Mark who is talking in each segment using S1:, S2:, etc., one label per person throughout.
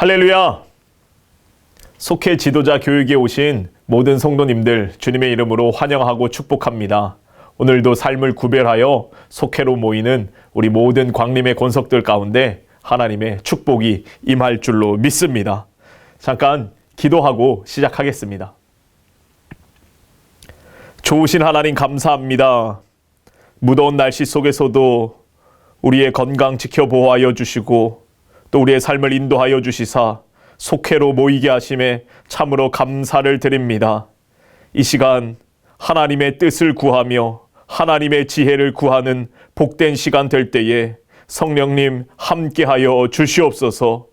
S1: 할렐루야! 속회 지도자 교육에 오신 모든 성도님들 주님의 이름으로 환영하고 축복합니다. 오늘도 삶을 구별하여 속회로 모이는 우리 모든 광림의 권속들 가운데 하나님의 축복이 임할 줄로 믿습니다. 잠깐 기도하고 시작하겠습니다. 좋으신 하나님 감사합니다. 무더운 날씨 속에서도 우리의 건강 지켜 보호하여 주시고 또 우리의 삶을 인도하여 주시사 속회로 모이게 하심에 참으로 감사를 드립니다. 이 시간 하나님의 뜻을 구하며 하나님의 지혜를 구하는 복된 시간 될 때에 성령님 함께하여 주시옵소서.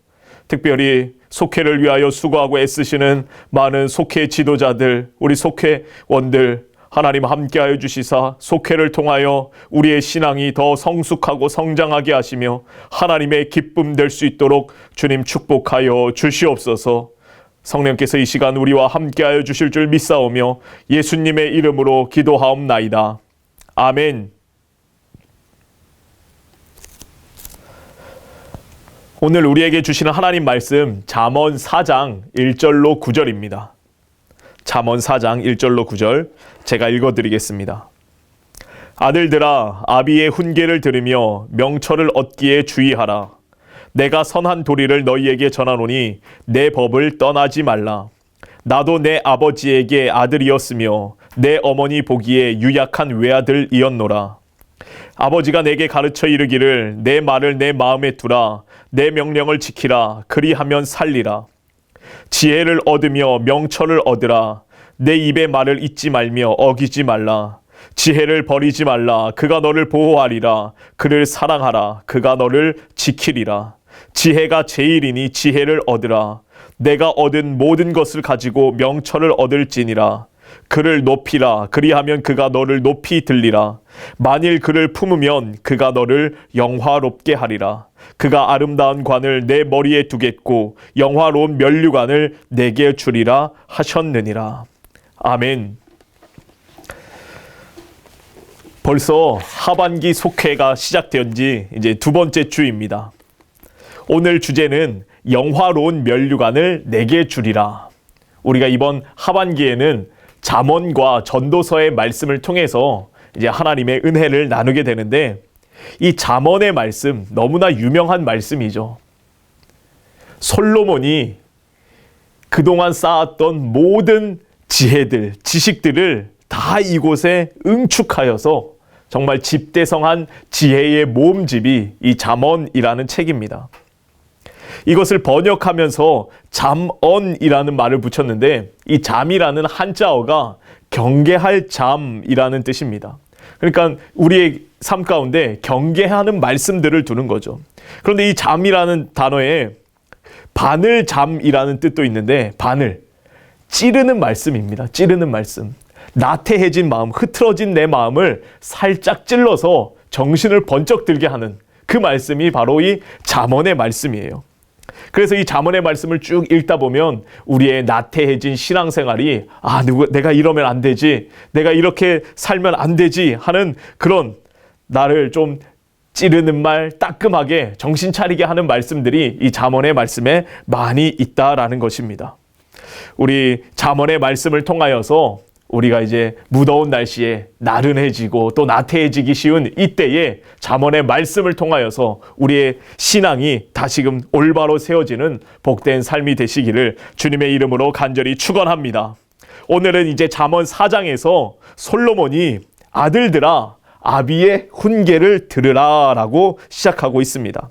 S1: 특별히 속회를 위하여 수고하고 애쓰시는 많은 속회 지도자들, 우리 속회원들 하나님 함께하여 주시사 속회를 통하여 우리의 신앙이 더 성숙하고 성장하게 하시며 하나님의 기쁨 될 수 있도록 주님 축복하여 주시옵소서. 성령께서 이 시간 우리와 함께하여 주실 줄 믿사오며 예수님의 이름으로 기도하옵나이다. 아멘. 오늘 우리에게 주시는 하나님 말씀 잠언 4장 1절로 9절입니다. 잠언 4장 1절로 9절 제가 읽어드리겠습니다. 아들들아 아비의 훈계를 들으며 명철을 얻기에 주의하라. 내가 선한 도리를 너희에게 전하노니 내 법을 떠나지 말라. 나도 내 아버지에게 아들이었으며 내 어머니 보기에 유약한 외아들이었노라. 아버지가 내게 가르쳐 이르기를 내 말을 내 마음에 두라. 내 명령을 지키라. 그리하면 살리라. 지혜를 얻으며 명철을 얻으라. 내 입의 말을 잊지 말며 어기지 말라. 지혜를 버리지 말라. 그가 너를 보호하리라. 그를 사랑하라. 그가 너를 지키리라. 지혜가 제일이니 지혜를 얻으라. 내가 얻은 모든 것을 가지고 명철을 얻을지니라. 그를 높이라. 그리하면 그가 너를 높이 들리라. 만일 그를 품으면 그가 너를 영화롭게 하리라. 그가 아름다운 관을 내 머리에 두겠고 영화로운 면류관을 내게 주리라 하셨느니라. 아멘. 벌써 하반기 속회가 시작된 지 이제 두 번째 주입니다. 오늘 주제는 영화로운 면류관을 내게 주리라. 우리가 이번 하반기에는 잠언과 전도서의 말씀을 통해서 이제 하나님의 은혜를 나누게 되는데 이 잠언의 말씀 너무나 유명한 말씀이죠. 솔로몬이 그동안 쌓았던 모든 지혜들, 지식들을 다 이곳에 응축하여서 정말 집대성한 지혜의 모음집이 이 잠언이라는 책입니다. 이것을 번역하면서 잠언이라는 말을 붙였는데 이 잠이라는 한자어가 경계할 잠이라는 뜻입니다. 그러니까 우리의 삶 가운데 경계하는 말씀들을 두는 거죠. 그런데 이 잠이라는 단어에 바늘 잠이라는 뜻도 있는데 바늘, 찌르는 말씀입니다. 찌르는 말씀. 나태해진 마음, 흐트러진 내 마음을 살짝 찔러서 정신을 번쩍 들게 하는 그 말씀이 바로 이 잠언의 말씀이에요. 그래서 이 잠언의 말씀을 쭉 읽다 보면 우리의 나태해진 신앙생활이 내가 이러면 안 되지, 내가 이렇게 살면 안 되지 하는 그런 나를 좀 찌르는 말, 따끔하게 정신 차리게 하는 말씀들이 이 잠언의 말씀에 많이 있다라는 것입니다. 우리 잠언의 말씀을 통하여서 우리가 이제 무더운 날씨에 나른해지고 또 나태해지기 쉬운 이때에 잠언의 말씀을 통하여서 우리의 신앙이 다시금 올바로 세워지는 복된 삶이 되시기를 주님의 이름으로 간절히 축원합니다. 오늘은 이제 잠언 4장에서 솔로몬이 아들들아 아비의 훈계를 들으라 라고 시작하고 있습니다.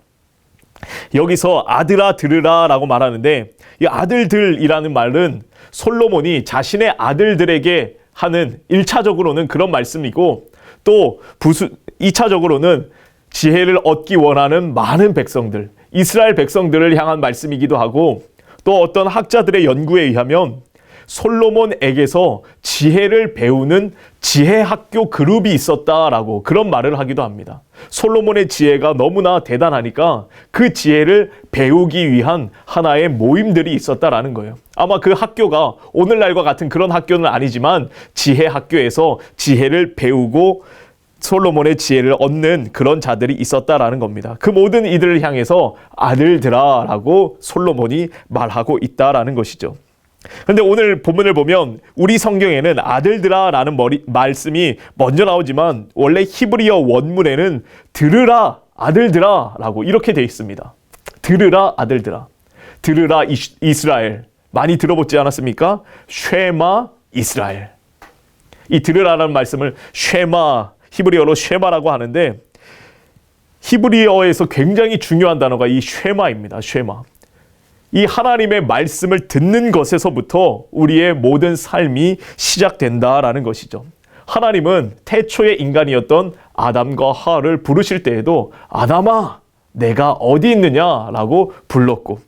S1: 여기서 아들아 들으라 라고 말하는데 이 아들들이라는 말은 솔로몬이 자신의 아들들에게 하는 1차적으로는 그런 말씀이고 또 2차적으로는 지혜를 얻기 원하는 많은 백성들, 이스라엘 백성들을 향한 말씀이기도 하고 또 어떤 학자들의 연구에 의하면 솔로몬에게서 지혜를 배우는 지혜학교 그룹이 있었다라고 그런 말을 하기도 합니다. 솔로몬의 지혜가 너무나 대단하니까 그 지혜를 배우기 위한 하나의 모임들이 있었다라는 거예요. 아마 그 학교가 오늘날과 같은 그런 학교는 아니지만 지혜학교에서 지혜를 배우고 솔로몬의 지혜를 얻는 그런 자들이 있었다라는 겁니다. 그 모든 이들을 향해서 아들들아 라고 솔로몬이 말하고 있다라는 것이죠. 그런데 오늘 본문을 보면 우리 성경에는 아들들아 라는 말씀이 먼저 나오지만 원래 히브리어 원문에는 들으라 아들들아 라고 이렇게 되어 있습니다. 들으라 아들들아. 들으라 이스라엘. 많이 들어보지 않았습니까? 쉐마 이스라엘. 이 들으라는 말씀을 쉐마, 히브리어로 쉐마라고 하는데 히브리어에서 굉장히 중요한 단어가 이 쉐마입니다. 쉐마. 이 하나님의 말씀을 듣는 것에서부터 우리의 모든 삶이 시작된다라는 것이죠. 하나님은 태초의 인간이었던 아담과 하와를 부르실 때에도 아담아 내가 어디 있느냐라고 불렀고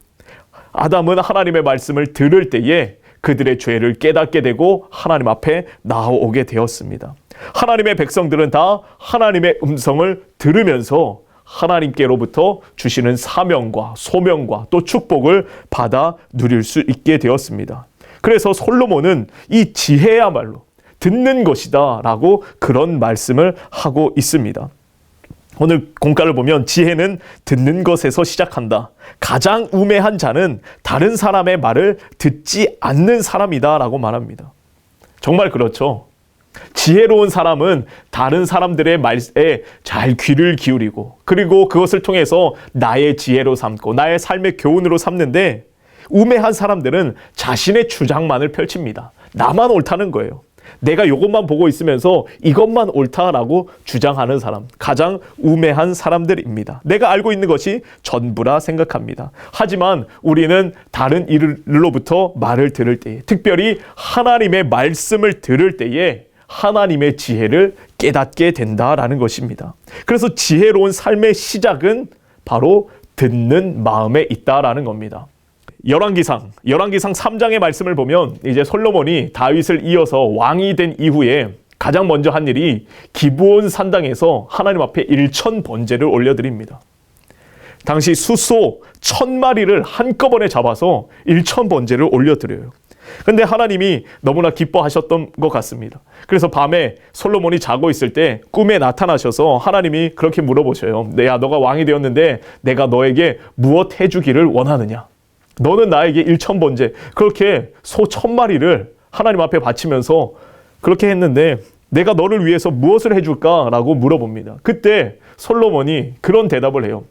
S1: 아담은 하나님의 말씀을 들을 때에 그들의 죄를 깨닫게 되고 하나님 앞에 나오게 되었습니다. 하나님의 백성들은 다 하나님의 음성을 들으면서 하나님께로부터 주시는 사명과 소명과 또 축복을 받아 누릴 수 있게 되었습니다. 그래서 솔로몬은 이 지혜야말로 듣는 것이다 라고 그런 말씀을 하고 있습니다. 오늘 공가를 보면 지혜는 듣는 것에서 시작한다. 가장 우매한 자는 다른 사람의 말을 듣지 않는 사람이다 라고 말합니다. 정말 그렇죠. 지혜로운 사람은 다른 사람들의 말에 잘 귀를 기울이고 그리고 그것을 통해서 나의 지혜로 삼고 나의 삶의 교훈으로 삼는데 우매한 사람들은 자신의 주장만을 펼칩니다. 나만 옳다는 거예요. 내가 이것만 보고 있으면서 이것만 옳다라고 주장하는 사람, 가장 우매한 사람들입니다. 내가 알고 있는 것이 전부라 생각합니다. 하지만 우리는 다른 이들로부터 말을 들을 때에, 특별히 하나님의 말씀을 들을 때에 하나님의 지혜를 깨닫게 된다라는 것입니다. 그래서 지혜로운 삶의 시작은 바로 듣는 마음에 있다라는 겁니다. 열왕기상 3장의 말씀을 보면 이제 솔로몬이 다윗을 이어서 왕이 된 이후에 가장 먼저 한 일이 기브온 산당에서 하나님 앞에 1000번제를 올려드립니다. 당시 수소 1000마리를 한꺼번에 잡아서 1000번제를 올려드려요. 근데 하나님이 너무나 기뻐하셨던 것 같습니다. 그래서 밤에 솔로몬이 자고 있을 때 꿈에 나타나셔서 하나님이 그렇게 물어보셔요. 야, 너가 왕이 되었는데 내가 너에게 무엇 해주기를 원하느냐? 너는 나에게 1000번제, 그렇게 소 1000마리를 하나님 앞에 바치면서 그렇게 했는데 내가 너를 위해서 무엇을 해줄까라고 물어봅니다. 그때 솔로몬이 그런 대답을 해요.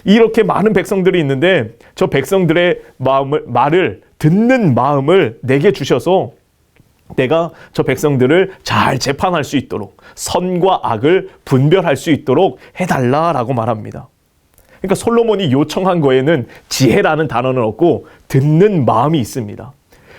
S1: 이렇게 많은 백성들이 있는데 저 백성들의 말을 듣는 마음을 내게 주셔서 내가 저 백성들을 잘 재판할 수 있도록 선과 악을 분별할 수 있도록 해달라라고 말합니다. 그러니까 솔로몬이 요청한 거에는 지혜라는 단어는 없고 듣는 마음이 있습니다.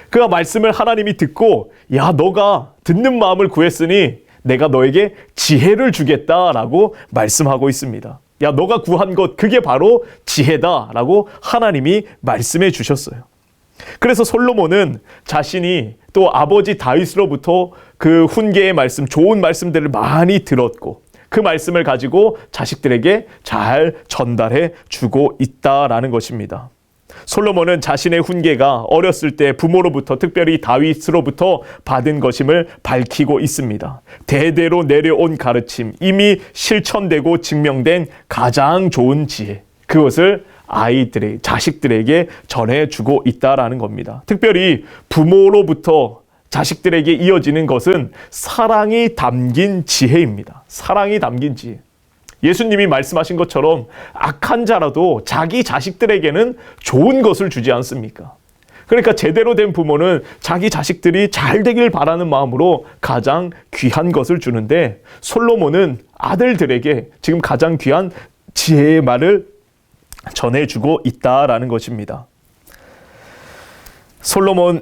S1: 그 말씀을 하나님이 듣고 야, 너가 듣는 마음을 구했으니 내가 너에게 지혜를 주겠다라고 말씀하고 있습니다. 야, 너가 구한 것 그게 바로 지혜다라고 하나님이 말씀해 주셨어요. 그래서 솔로몬은 자신이 또 아버지 다윗으로부터 그 훈계의 말씀, 좋은 말씀들을 많이 들었고 그 말씀을 가지고 자식들에게 잘 전달해 주고 있다라는 것입니다. 솔로몬은 자신의 훈계가 어렸을 때 부모로부터, 특별히 다윗으로부터 받은 것임을 밝히고 있습니다. 대대로 내려온 가르침, 이미 실천되고 증명된 가장 좋은 지혜, 그것을 자식들에게 전해주고 있다라는 겁니다. 특별히 부모로부터 자식들에게 이어지는 것은 사랑이 담긴 지혜입니다. 사랑이 담긴 지혜. 예수님이 말씀하신 것처럼 악한 자라도 자기 자식들에게는 좋은 것을 주지 않습니까? 그러니까 제대로 된 부모는 자기 자식들이 잘 되길 바라는 마음으로 가장 귀한 것을 주는데 솔로몬은 아들들에게 지금 가장 귀한 지혜의 말을 전해주고 있다라는 것입니다. 솔로몬이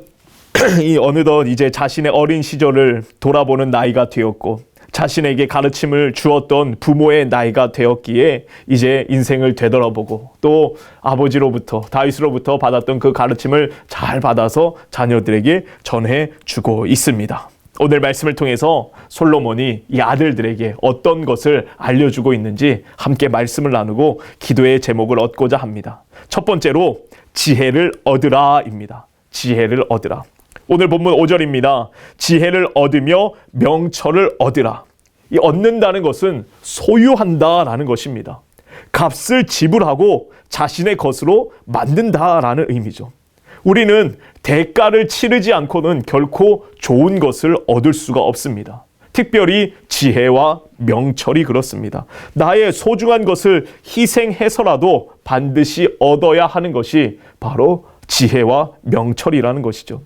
S1: 어느덧 이제 자신의 어린 시절을 돌아보는 나이가 되었고 자신에게 가르침을 주었던 부모의 나이가 되었기에 이제 인생을 되돌아보고 또 아버지로부터 다윗으로부터 받았던 그 가르침을 잘 받아서 자녀들에게 전해주고 있습니다. 오늘 말씀을 통해서 솔로몬이 이 아들들에게 어떤 것을 알려주고 있는지 함께 말씀을 나누고 기도의 제목을 얻고자 합니다. 첫 번째로 지혜를 얻으라입니다. 지혜를 얻으라. 오늘 본문 5절입니다. 지혜를 얻으며 명철을 얻으라. 이 얻는다는 것은 소유한다라는 것입니다. 값을 지불하고 자신의 것으로 만든다라는 의미죠. 우리는 대가를 치르지 않고는 결코 좋은 것을 얻을 수가 없습니다. 특별히 지혜와 명철이 그렇습니다. 나의 소중한 것을 희생해서라도 반드시 얻어야 하는 것이 바로 지혜와 명철이라는 것이죠.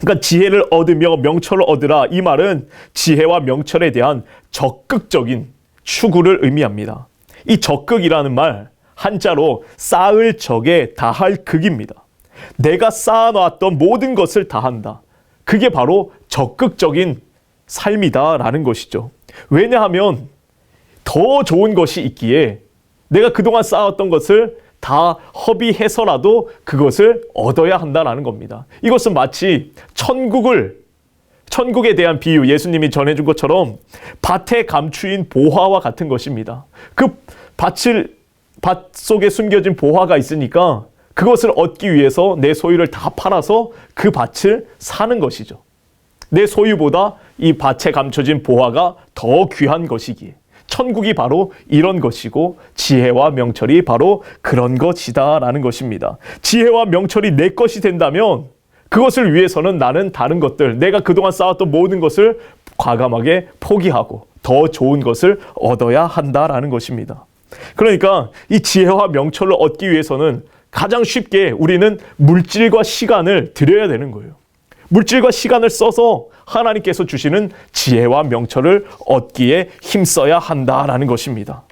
S1: 그러니까 지혜를 얻으며 명철을 얻으라, 이 말은 지혜와 명철에 대한 적극적인 추구를 의미합니다. 이 적극이라는 말, 한자로 쌓을 적에 다할 극입니다. 내가 쌓아놨던 모든 것을 다한다. 그게 바로 적극적인 삶이다라는 것이죠. 왜냐하면 더 좋은 것이 있기에 내가 그동안 쌓았던 것을 다 허비해서라도 그것을 얻어야 한다라는 겁니다. 이것은 마치 천국에 대한 비유, 예수님이 전해준 것처럼 밭에 감추인 보화와 같은 것입니다. 그 밭 속에 숨겨진 보화가 있으니까 그것을 얻기 위해서 내 소유를 다 팔아서 그 밭을 사는 것이죠. 내 소유보다 이 밭에 감춰진 보화가 더 귀한 것이기에 천국이 바로 이런 것이고 지혜와 명철이 바로 그런 것이다라는 것입니다. 지혜와 명철이 내 것이 된다면 그것을 위해서는 나는 다른 것들, 내가 그동안 쌓았던 모든 것을 과감하게 포기하고 더 좋은 것을 얻어야 한다라는 것입니다. 그러니까 이 지혜와 명철을 얻기 위해서는 가장 쉽게 우리는 물질과 시간을 들여야 되는 거예요. 물질과 시간을 써서 하나님께서 주시는 지혜와 명철을 얻기에 힘써야 한다라는 것입니다.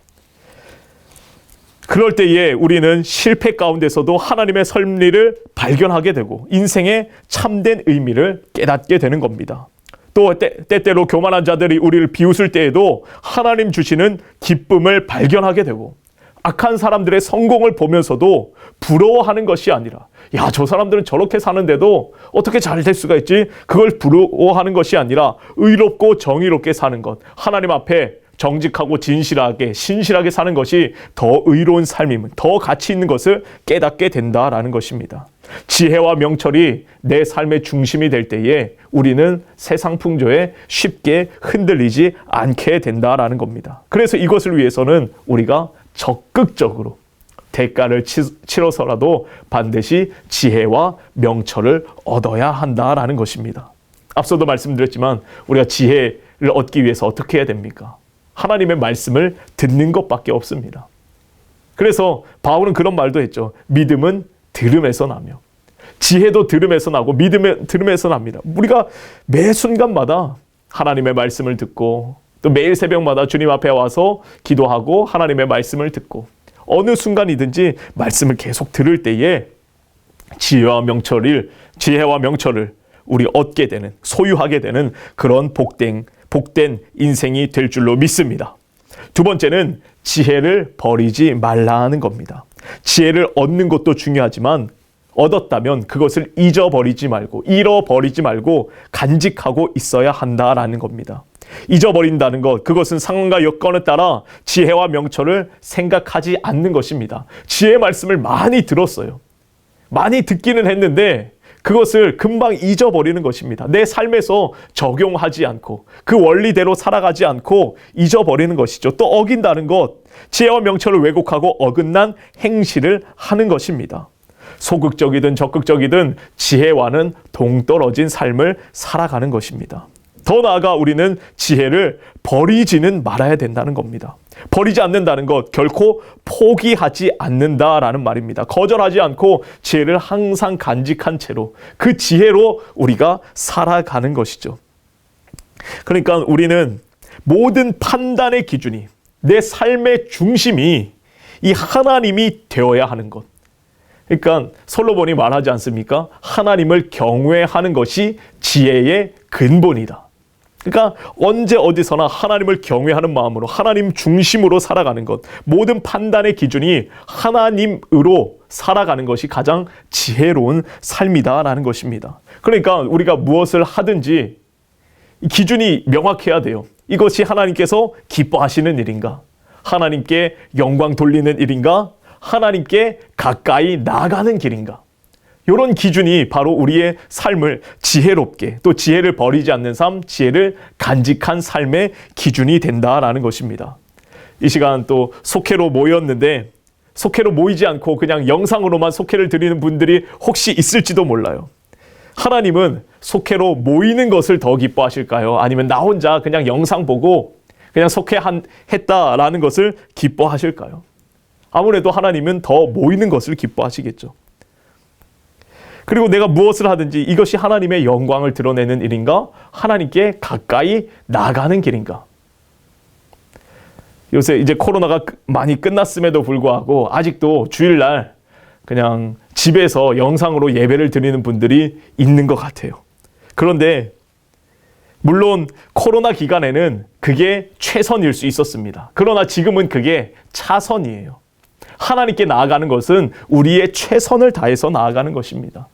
S1: 그럴 때에 우리는 실패 가운데서도 하나님의 섭리를 발견하게 되고 인생의 참된 의미를 깨닫게 되는 겁니다. 또 때때로 교만한 자들이 우리를 비웃을 때에도 하나님 주시는 기쁨을 발견하게 되고, 악한 사람들의 성공을 보면서도 부러워하는 것이 아니라, 야, 저 사람들은 저렇게 사는데도 어떻게 잘 될 수가 있지? 그걸 부러워하는 것이 아니라 의롭고 정의롭게 사는 것, 하나님 앞에 정직하고 진실하게 신실하게 사는 것이 더 의로운 삶임을, 더 가치 있는 것을 깨닫게 된다라는 것입니다. 지혜와 명철이 내 삶의 중심이 될 때에 우리는 세상 풍조에 쉽게 흔들리지 않게 된다라는 겁니다. 그래서 이것을 위해서는 우리가 적극적으로 대가를 치러서라도 반드시 지혜와 명철을 얻어야 한다라는 것입니다. 앞서도 말씀드렸지만 우리가 지혜를 얻기 위해서 어떻게 해야 됩니까? 하나님의 말씀을 듣는 것밖에 없습니다. 그래서 바울은 그런 말도 했죠. 믿음은 들음에서 나며, 지혜도 들음에서 나고 믿음은 들음에서 납니다. 우리가 매 순간마다 하나님의 말씀을 듣고 또 매일 새벽마다 주님 앞에 와서 기도하고 하나님의 말씀을 듣고 어느 순간이든지 말씀을 계속 들을 때에 지혜와 명철을 우리 얻게 되는, 소유하게 되는 그런 복된 인생이 될 줄로 믿습니다. 두 번째는 지혜를 버리지 말라는 겁니다. 지혜를 얻는 것도 중요하지만 얻었다면 그것을 잃어버리지 말고 간직하고 있어야 한다라는 겁니다. 잊어버린다는 것, 그것은 상황과 여건에 따라 지혜와 명철을 생각하지 않는 것입니다. 지혜의 말씀을 많이 들었어요. 많이 듣기는 했는데 그것을 금방 잊어버리는 것입니다. 내 삶에서 적용하지 않고 그 원리대로 살아가지 않고 잊어버리는 것이죠. 또 어긴다는 것, 지혜와 명철을 왜곡하고 어긋난 행실을 하는 것입니다. 소극적이든 적극적이든 지혜와는 동떨어진 삶을 살아가는 것입니다. 더 나아가 우리는 지혜를 버리지는 말아야 된다는 겁니다. 버리지 않는다는 것, 결코 포기하지 않는다라는 말입니다. 거절하지 않고 지혜를 항상 간직한 채로 그 지혜로 우리가 살아가는 것이죠. 그러니까 우리는 모든 판단의 기준이, 내 삶의 중심이 이 하나님이 되어야 하는 것. 그러니까 솔로몬이 말하지 않습니까? 하나님을 경외하는 것이 지혜의 근본이다. 그러니까 언제 어디서나 하나님을 경외하는 마음으로 하나님 중심으로 살아가는 것, 모든 판단의 기준이 하나님으로 살아가는 것이 가장 지혜로운 삶이다라는 것입니다. 그러니까 우리가 무엇을 하든지 기준이 명확해야 돼요. 이것이 하나님께서 기뻐하시는 일인가? 하나님께 영광 돌리는 일인가? 하나님께 가까이 나아가는 길인가? 이런 기준이 바로 우리의 삶을 지혜롭게, 또 지혜를 버리지 않는 삶, 지혜를 간직한 삶의 기준이 된다라는 것입니다. 이 시간 또 속회로 모였는데 속회로 모이지 않고 그냥 영상으로만 속회를 드리는 분들이 혹시 있을지도 몰라요. 하나님은 속회로 모이는 것을 더 기뻐하실까요? 아니면 나 혼자 그냥 영상 보고 그냥 속회했다라는 것을 기뻐하실까요? 아무래도 하나님은 더 모이는 것을 기뻐하시겠죠. 그리고 내가 무엇을 하든지 이것이 하나님의 영광을 드러내는 일인가? 하나님께 가까이 나아가는 길인가? 요새 이제 코로나가 많이 끝났음에도 불구하고 아직도 주일날 그냥 집에서 영상으로 예배를 드리는 분들이 있는 것 같아요. 그런데 물론 코로나 기간에는 그게 최선일 수 있었습니다. 그러나 지금은 그게 차선이에요. 하나님께 나아가는 것은 우리의 최선을 다해서 나아가는 것입니다.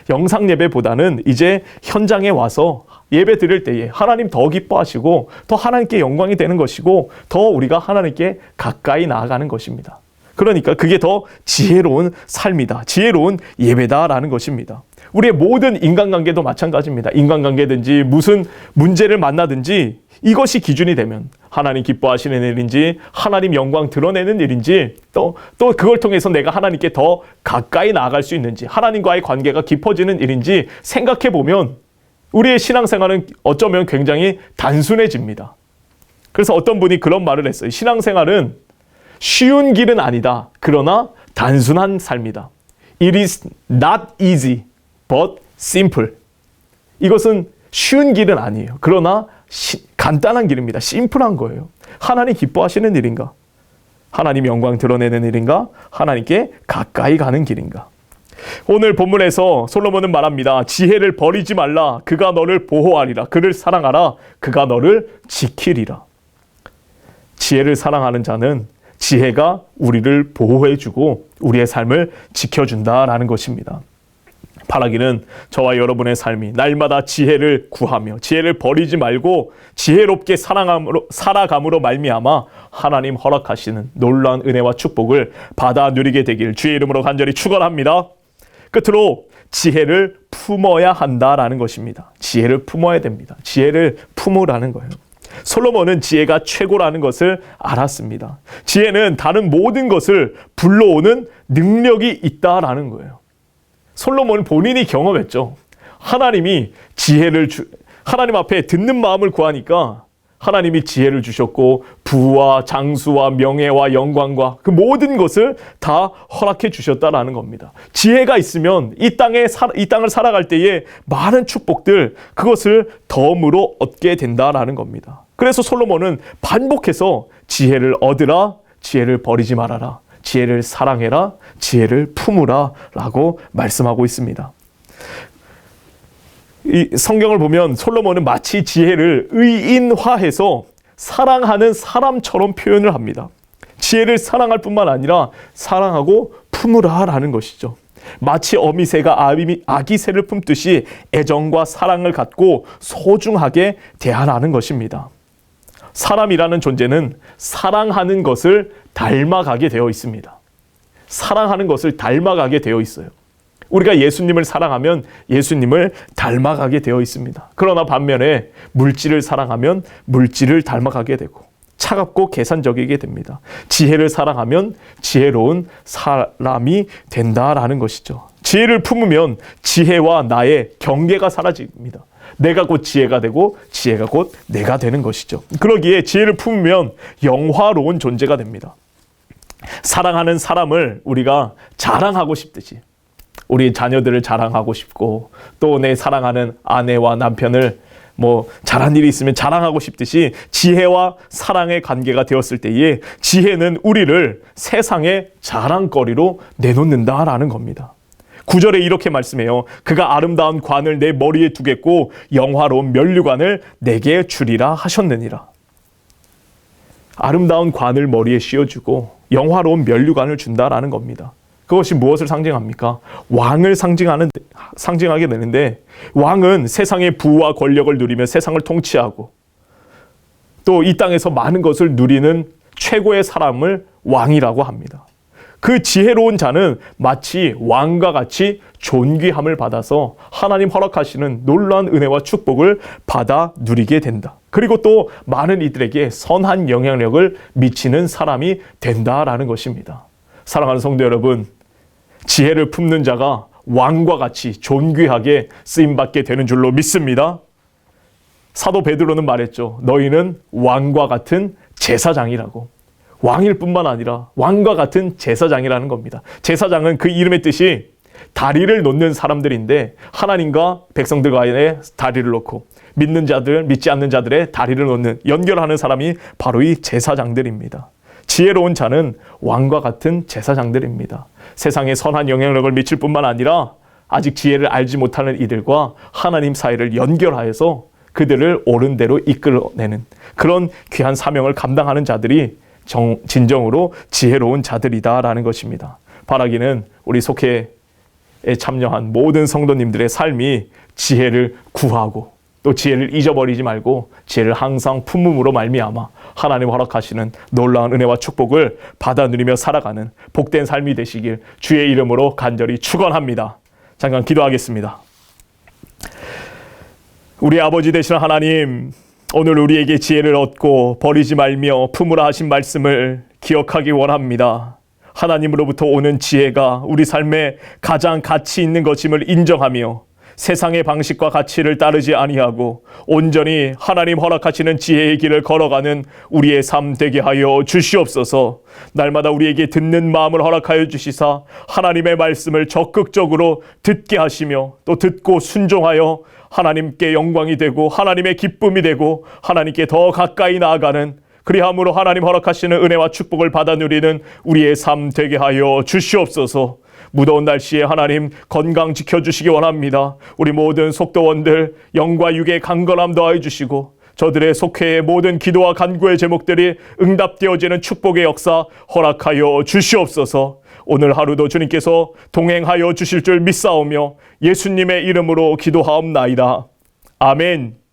S1: 영상 예배보다는 이제 현장에 와서 예배 드릴 때에 하나님 더 기뻐하시고 더 하나님께 영광이 되는 것이고 더 우리가 하나님께 가까이 나아가는 것입니다. 그러니까 그게 더 지혜로운 삶이다. 지혜로운 예배다라는 것입니다. 우리의 모든 인간관계도 마찬가지입니다. 인간관계든지 무슨 문제를 만나든지 이것이 기준이 되면 하나님 기뻐하시는 일인지 하나님 영광 드러내는 일인지 또 그걸 통해서 내가 하나님께 더 가까이 나아갈 수 있는지 하나님과의 관계가 깊어지는 일인지 생각해 보면 우리의 신앙생활은 어쩌면 굉장히 단순해집니다. 그래서 어떤 분이 그런 말을 했어요. 신앙생활은 쉬운 길은 아니다. 그러나 단순한 삶이다. It is not easy, but simple. 이것은 쉬운 길은 아니에요. 그러나 간단한 길입니다. 심플한 거예요. 하나님 기뻐하시는 일인가? 하나님 영광 드러내는 일인가? 하나님께 가까이 가는 길인가? 오늘 본문에서 솔로몬은 말합니다. 지혜를 버리지 말라. 그가 너를 보호하리라. 그를 사랑하라. 그가 너를 지키리라. 지혜를 사랑하는 자는 지혜가 우리를 보호해주고 우리의 삶을 지켜준다라는 것입니다. 바라기는 저와 여러분의 삶이 날마다 지혜를 구하며 지혜를 버리지 말고 지혜롭게 살아감으로 말미암아 하나님 허락하시는 놀라운 은혜와 축복을 받아 누리게 되길 주의 이름으로 간절히 축원합니다. 끝으로 지혜를 품어야 한다라는 것입니다. 지혜를 품어야 됩니다. 지혜를 품으라는 거예요. 솔로몬은 지혜가 최고라는 것을 알았습니다. 지혜는 다른 모든 것을 불러오는 능력이 있다라는 거예요. 솔로몬은 본인이 경험했죠. 하나님이 하나님 앞에 듣는 마음을 구하니까 하나님이 지혜를 주셨고 부와 장수와 명예와 영광과 그 모든 것을 다 허락해 주셨다라는 겁니다. 지혜가 있으면 이 땅을 살아갈 때에 많은 축복들 그것을 덤으로 얻게 된다라는 겁니다. 그래서 솔로몬은 반복해서 지혜를 얻으라, 지혜를 버리지 말아라, 지혜를 사랑해라, 지혜를 품으라 라고 말씀하고 있습니다. 이 성경을 보면 솔로몬은 마치 지혜를 의인화해서 사랑하는 사람처럼 표현을 합니다. 지혜를 사랑할 뿐만 아니라 사랑하고 품으라 라는 것이죠. 마치 어미새가 아기새를 품듯이 애정과 사랑을 갖고 소중하게 대하라는 것입니다. 사람이라는 존재는 사랑하는 것을 닮아가게 되어 있습니다. 사랑하는 것을 닮아가게 되어 있어요. 우리가 예수님을 사랑하면 예수님을 닮아가게 되어 있습니다. 그러나 반면에 물질을 사랑하면 물질을 닮아가게 되고 차갑고 계산적이게 됩니다. 지혜를 사랑하면 지혜로운 사람이 된다라는 것이죠. 지혜를 품으면 지혜와 나의 경계가 사라집니다. 내가 곧 지혜가 되고 지혜가 곧 내가 되는 것이죠. 그러기에 지혜를 품으면 영화로운 존재가 됩니다. 사랑하는 사람을 우리가 자랑하고 싶듯이 우리 자녀들을 자랑하고 싶고 또 내 사랑하는 아내와 남편을 잘한 일이 있으면 자랑하고 싶듯이 지혜와 사랑의 관계가 되었을 때에 지혜는 우리를 세상의 자랑거리로 내놓는다라는 겁니다. 9절에 이렇게 말씀해요. 그가 아름다운 관을 내 머리에 두겠고 영화로운 면류관을 내게 주리라 하셨느니라. 아름다운 관을 머리에 씌워주고 영화로운 면류관을 준다라는 겁니다. 그것이 무엇을 상징합니까? 왕을 상징하게 되는데 왕은 세상의 부와 권력을 누리며 세상을 통치하고 또 이 땅에서 많은 것을 누리는 최고의 사람을 왕이라고 합니다. 그 지혜로운 자는 마치 왕과 같이 존귀함을 받아서 하나님 허락하시는 놀라운 은혜와 축복을 받아 누리게 된다. 그리고 또 많은 이들에게 선한 영향력을 미치는 사람이 된다라는 것입니다. 사랑하는 성도 여러분, 지혜를 품는 자가 왕과 같이 존귀하게 쓰임받게 되는 줄로 믿습니다. 사도 베드로는 말했죠. 너희는 왕과 같은 제사장이라고. 왕일 뿐만 아니라 왕과 같은 제사장이라는 겁니다. 제사장은 그 이름의 뜻이 다리를 놓는 사람들인데 하나님과 백성들 간에 다리를 놓고 믿는 자들, 믿지 않는 자들의 다리를 놓는, 연결하는 사람이 바로 이 제사장들입니다. 지혜로운 자는 왕과 같은 제사장들입니다. 세상에 선한 영향력을 미칠 뿐만 아니라 아직 지혜를 알지 못하는 이들과 하나님 사이를 연결하여서 그들을 옳은 대로 이끌어내는 그런 귀한 사명을 감당하는 자들이 진정으로 지혜로운 자들이다라는 것입니다. 바라기는 우리 속회에 참여한 모든 성도님들의 삶이 지혜를 구하고 또 지혜를 잊어버리지 말고 지혜를 항상 품음으로 말미암아 하나님 허락하시는 놀라운 은혜와 축복을 받아 누리며 살아가는 복된 삶이 되시길 주의 이름으로 간절히 축원합니다. 잠깐 기도하겠습니다. 우리 아버지 되시는 하나님, 오늘 우리에게 지혜를 얻고 버리지 말며 품으라 하신 말씀을 기억하기 원합니다. 하나님으로부터 오는 지혜가 우리 삶에 가장 가치 있는 것임을 인정하며 세상의 방식과 가치를 따르지 아니하고 온전히 하나님 허락하시는 지혜의 길을 걸어가는 우리의 삶 되게 하여 주시옵소서. 날마다 우리에게 듣는 마음을 허락하여 주시사 하나님의 말씀을 적극적으로 듣게 하시며 또 듣고 순종하여 하나님께 영광이 되고 하나님의 기쁨이 되고 하나님께 더 가까이 나아가는, 그리함으로 하나님 허락하시는 은혜와 축복을 받아 누리는 우리의 삶 되게 하여 주시옵소서. 무더운 날씨에 하나님 건강 지켜주시기 원합니다. 우리 모든 속도원들 영과 육의 강건함 더하여 주시고 저들의 속회의 모든 기도와 간구의 제목들이 응답되어지는 축복의 역사 허락하여 주시옵소서. 오늘 하루도 주님께서 동행하여 주실 줄 믿사오며 예수님의 이름으로 기도하옵나이다. 아멘.